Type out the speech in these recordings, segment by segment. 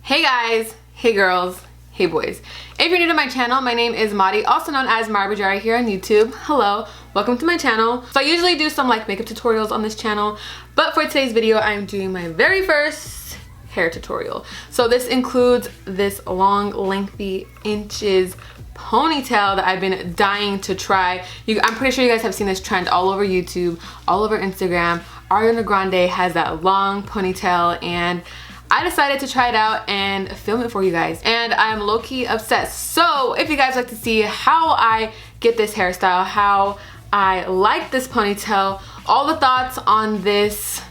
Hey guys, hey girls, hey boys. If you're new to my channel, my name is Mari, also known as MariiiBajariii here on YouTube. Hello, welcome to my channel. So I usually do some like makeup tutorials on this channel, but for today's video, I'm doing my very first hair tutorial. So this includes this long, lengthy inches ponytail that I've been dying to try. I'm pretty sure you guys have seen this trend all over YouTube, all over Instagram. Ariana Grande has that long ponytail, and I decided to try it out and film it for you guys, and I'm low-key obsessed. So if you guys like to see how I get this hairstyle, how I like this ponytail, all the thoughts on this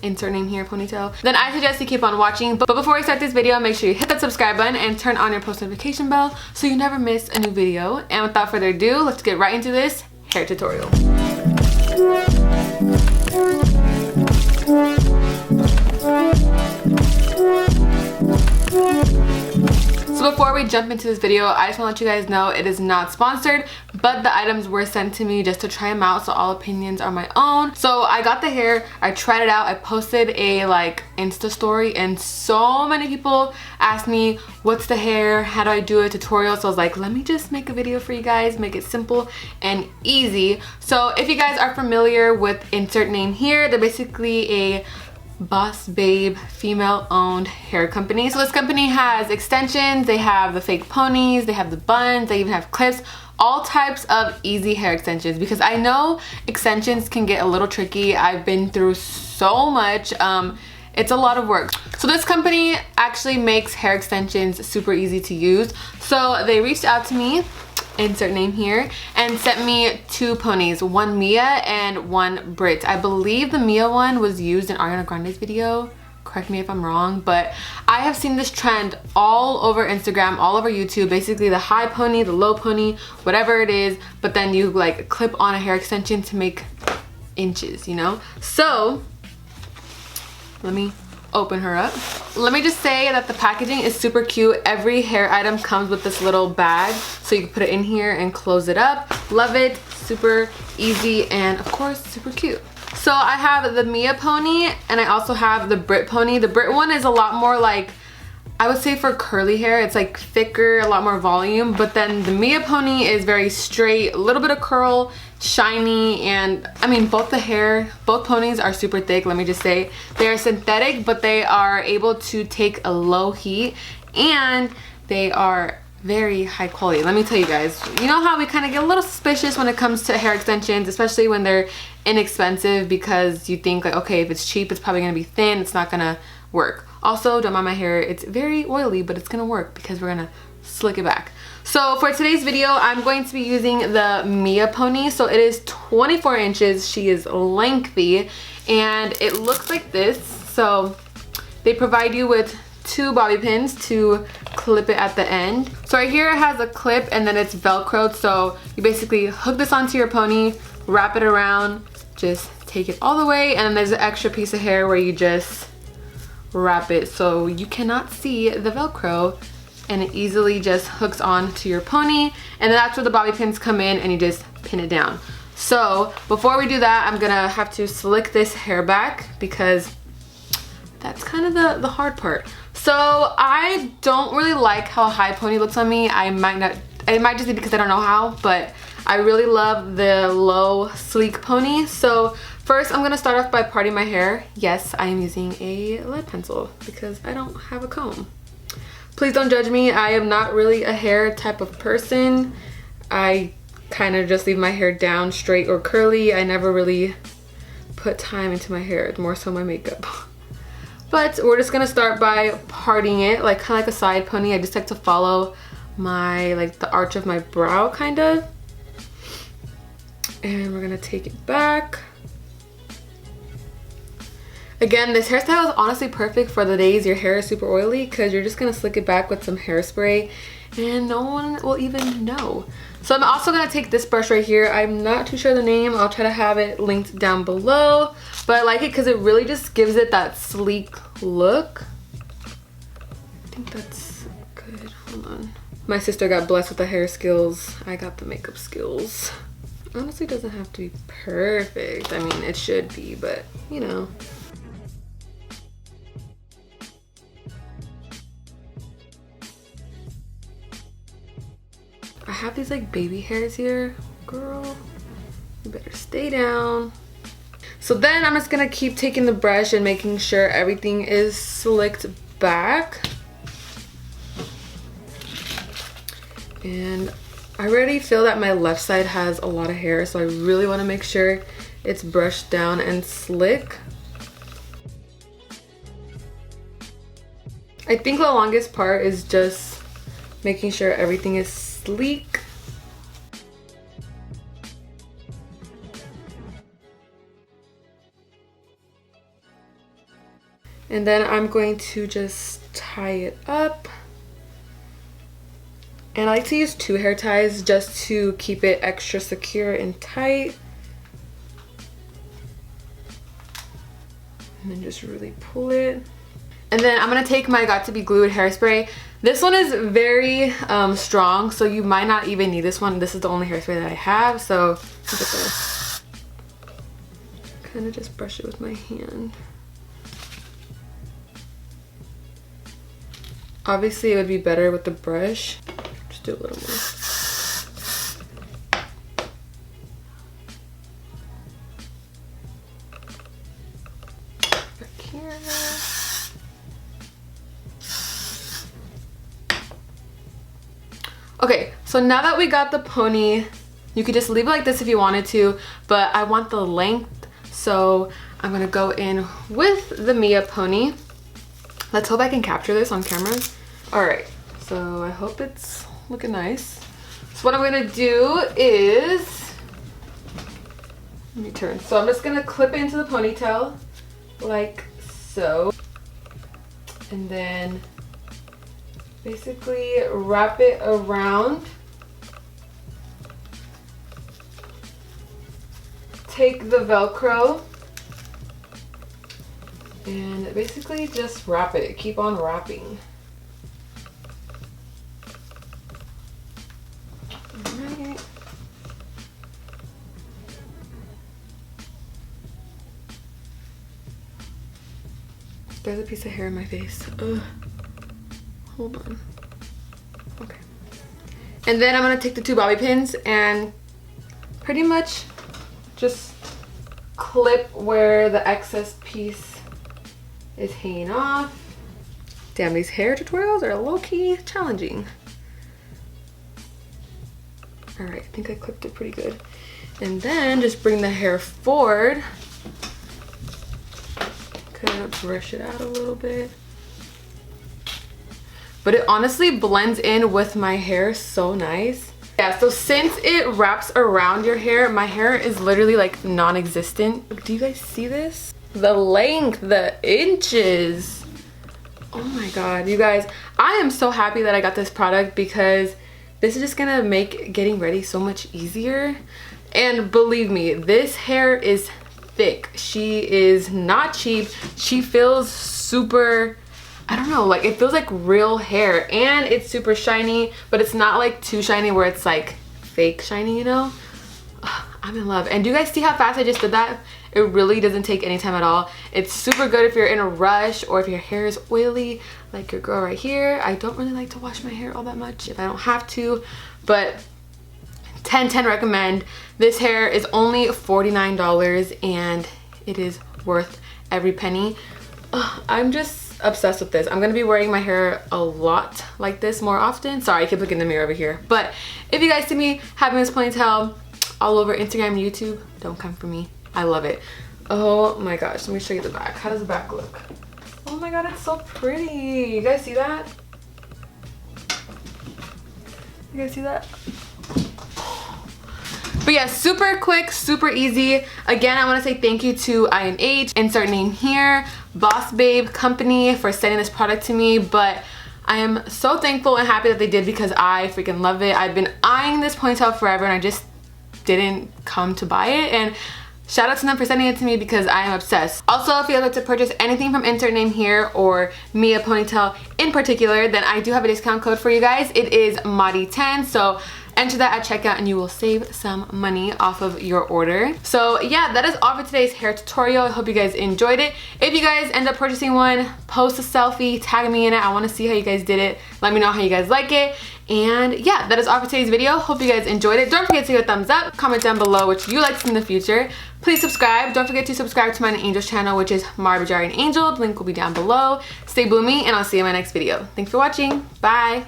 insert name here ponytail, then I suggest you keep on watching. But before I start this video, make sure you hit that subscribe button and turn on your post notification bell so you never miss a new video. And without further ado, let's get right into this hair tutorial. So before we jump into this video, I just want to let you guys know it is not sponsored, but the items were sent to me just to try them out, so all opinions are my own. So I got the hair, I tried it out, I posted a like Insta story, and so many people asked me what's the hair, how do I do a tutorial. So I was like, let me just make a video for you guys, make it simple and easy. So if you guys are familiar with insert name here, they're basically a boss babe female owned hair company. So this company has extensions, they have the fake ponies, they have the buns, they even have clips, all types of easy hair extensions, because I know extensions can get a little tricky. I've been through so much. It's a lot of work. So this company actually makes hair extensions super easy to use. So they reached out to me, insert name here, and sent me two ponies, one Mia and one Brit. I believe the Mia one was used in Ariana Grande's video. Correct me if I'm wrong, but I have seen this trend all over Instagram, all over YouTube. Basically the high pony, the low pony, whatever it is, but then you like clip on a hair extension to make inches, you know? So let me open her up. Let me just say that the packaging is super cute. Every hair item comes with this little bag, so you can put it in here and close it up. Love it, super easy, and of course super cute. So I have the Mia pony and I also have the Brit pony. The Brit one is a lot more like, I would say for curly hair, it's like thicker, a lot more volume, but then the Mia pony is very straight, a little bit of curl, shiny, and I mean both ponies are super thick. Let me just say they are synthetic, but they are able to take a low heat and they are very high quality. Let me tell you guys, you know how we kind of get a little suspicious when it comes to hair extensions, especially when they're inexpensive, because you think like, okay, if it's cheap, it's probably gonna be thin, it's not gonna work. Also, don't mind my hair, it's very oily, but it's gonna work because we're gonna slick it back. So for today's video, I'm going to be using the Mia pony. So it is 24 inches, she is lengthy, and it looks like this. So they provide you with two bobby pins to clip it at the end. So right here it has a clip and then it's velcroed, so you basically hook this onto your pony, wrap it around, just take it all the way, and then there's an extra piece of hair where you just wrap it so you cannot see the velcro, and it easily just hooks on to your pony, and then that's where the bobby pins come in and you just pin it down. So before we do that, I'm gonna have to slick this hair back because that's kind of the hard part. So I don't really like how a high pony looks on me. It might just be because I don't know how, but I really love the low sleek pony. So first I'm gonna start off by parting my hair. Yes, I am using a lead pencil because I don't have a comb. Please don't judge me. I am not really a hair type of person. I kind of just leave my hair down straight or curly. I never really put time into my hair. It's more so my makeup. But we're just gonna start by parting it, like kind of like a side pony. I just like to follow my, like the arch of my brow kind of. And we're gonna take it back. Again, this hairstyle is honestly perfect for the days your hair is super oily, because you're just gonna slick it back with some hairspray and no one will even know. So I'm also gonna take this brush right here. I'm not too sure the name. I'll try to have it linked down below, but I like it because it really just gives it that sleek look. I think that's good. Hold on. My sister got blessed with the hair skills. I got the makeup skills. Honestly, doesn't have to be perfect. I mean, it should be, but you know. have these like baby hairs here. Girl, you better stay down. So then I'm just gonna keep taking the brush and making sure everything is slicked back. And I already feel that my left side has a lot of hair, so I really want to make sure it's brushed down and slick. I think the longest part is just making sure everything is sleek. And then I'm going to just tie it up. And I like to use 2 hair ties just to keep it extra secure and tight. And then just really pull it. And then I'm gonna take my Got To Be Glued hairspray. This one is very strong, so you might not even need this one. This is the only hairspray that I have, so I'm just gonna kind of just brush it with my hand. Obviously, it would be better with the brush. Just do a little more. Back here. Okay, so now that we got the pony, you could just leave it like this if you wanted to, but I want the length, so I'm gonna go in with the Mia pony. Let's hope I can capture this on camera. All right, so I hope it's looking nice. So what I'm gonna do is, let me turn. So I'm just gonna clip it into the ponytail like so. And then basically wrap it around. Take the Velcro and basically just wrap it. Keep on wrapping. Alright. There's a piece of hair in my face. Ugh. Hold on. Okay. And then I'm gonna take the 2 bobby pins and pretty much just clip where the excess piece is hanging off. Damn, these hair tutorials are low-key challenging. All right, I think I clipped it pretty good. And then just bring the hair forward. Kind of brush it out a little bit. But it honestly blends in with my hair so nice. Yeah, so since it wraps around your hair, my hair is literally like non-existent. Do you guys see this? The length, the inches. Oh my god, you guys, I am so happy that I got this product because this is just gonna make getting ready so much easier. And believe me, this hair is thick. She is not cheap. She feels super, I don't know, like it feels like real hair, and it's super shiny, but it's not like too shiny where it's like fake shiny, you know? I'm in love. And do you guys see how fast I just did that? It really doesn't take any time at all. It's super good if you're in a rush or if your hair is oily, like your girl right here. I don't really like to wash my hair all that much if I don't have to, but 10/10 recommend. This hair is only $49 and it is worth every penny. I'm just obsessed with this. I'm gonna be wearing my hair a lot like this more often. Sorry, I keep looking in the mirror over here. But if you guys see me having this ponytail all over Instagram and YouTube, don't come for me. I love it. Oh my gosh, let me show you the back. How does the back look? Oh my god, it's so pretty. You guys see that? You guys see that? But yeah, super quick, super easy. Again, I want to say thank you to INH, insert name here, Boss Babe Company for sending this product to me. But I am so thankful and happy that they did because I freaking love it. I've been eyeing this ponytail forever and I just didn't come to buy it. And shout out to them for sending it to me because I am obsessed. Also, if you'd like to purchase anything from insert name here or Mia Ponytail in particular, then I do have a discount code for you guys. It is MariiiBajariii10. So Enter that at checkout and you will save some money off of your order. So yeah, that is all for today's hair tutorial. I hope you guys enjoyed it. If you guys end up purchasing one, post a selfie, tag me in it. I want to see how you guys did it. Let me know how you guys like it. And yeah, that is all for today's video. Hope you guys enjoyed it. Don't forget to give a thumbs up. Comment down below what you like to see in the future. Please subscribe. Don't forget to subscribe to my Angel's channel, which is MariiiBajariii and Angel. The link will be down below. Stay bloomy, and I'll see you in my next video. Thanks for watching. Bye.